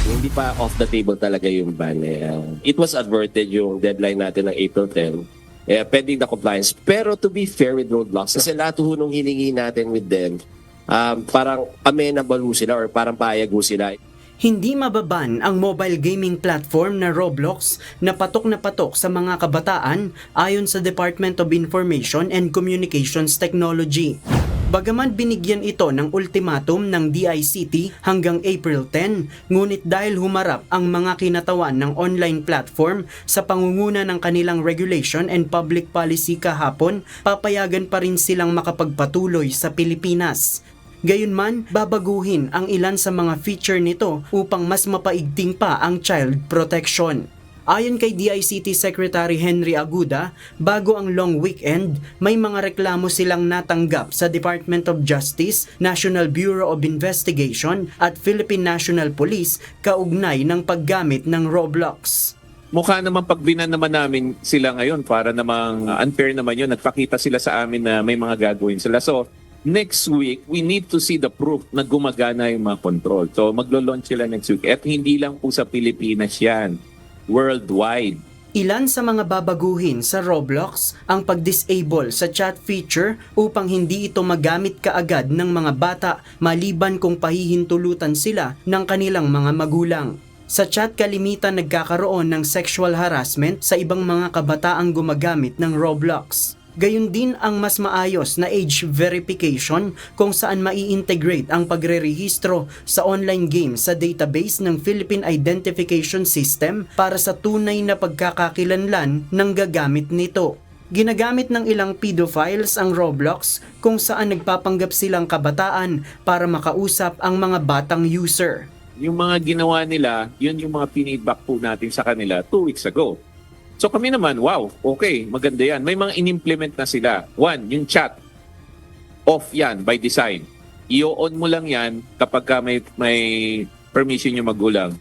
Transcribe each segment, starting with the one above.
Hindi pa off the table talaga yung ban. It was adverted yung deadline natin ng April 10. Pending the compliance. Pero to be fair with Roblox, kasi lahat ho nung hiningi natin with them, parang amenable ho sila or parang payag ho sila. Hindi mababan ang mobile gaming platform na Roblox na patok sa mga kabataan ayon sa Department of Information and Communications Technology. Bagaman binigyan ito ng ultimatum ng DICT hanggang April 10, ngunit dahil humarap ang mga kinatawan ng online platform sa pangunguna ng kanilang regulation and public policy kahapon, papayagan pa rin silang makapagpatuloy sa Pilipinas. Gayunman, babaguhin ang ilan sa mga feature nito upang mas mapaigting pa ang child protection. Ayon kay DICT Secretary Henry Aguda, bago ang long weekend, may mga reklamo silang natanggap sa Department of Justice, National Bureau of Investigation at Philippine National Police kaugnay ng paggamit ng Roblox. Mukha naman pagbinan naman namin sila ngayon para namang unfair naman yun. Nagpakita sila sa amin na may mga gagawin sila. So, next week, we need to see the proof na gumagana yung mga control. So, maglo-launch sila next week. At hindi lang po sa Pilipinas yan. Worldwide. Ilan sa mga babaguhin sa Roblox ang pag-disable sa chat feature upang hindi ito magamit kaagad ng mga bata maliban kung pahihintulutan sila ng kanilang mga magulang. Sa chat kalimitan nagkakaroon ng sexual harassment sa ibang mga kabataang gumagamit ng Roblox. Gayun din ang mas maayos na age verification kung saan mai-integrate ang pagre-rehistro sa online game sa database ng Philippine Identification System para sa tunay na pagkakakilanlan ng gagamit nito. Ginagamit ng ilang pedophiles ang Roblox kung saan nagpapanggap silang kabataan para makausap ang mga batang user. Yung mga ginawa nila, yun yung mga pinidback po natin sa kanila 2 weeks ago. So kami naman, wow, okay, maganda yan. May mga in-implement na sila. One, yung chat. Off yan by design. I-on mo lang yan kapag ka may permission yung magulang.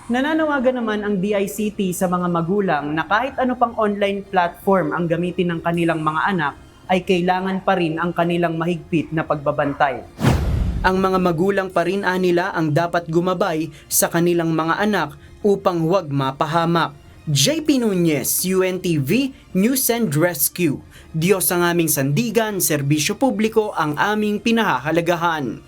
Nananawagan naman ang DICT sa mga magulang na kahit ano pang online platform ang gamitin ng kanilang mga anak, ay kailangan pa rin ang kanilang mahigpit na pagbabantay. Ang mga magulang pa rin nila ang dapat gumabay sa kanilang mga anak upang huwag mapahamak. JP Nunez, UNTV, News and Rescue. Diyos ang aming sandigan, serbisyo publiko ang aming pinahahalagahan.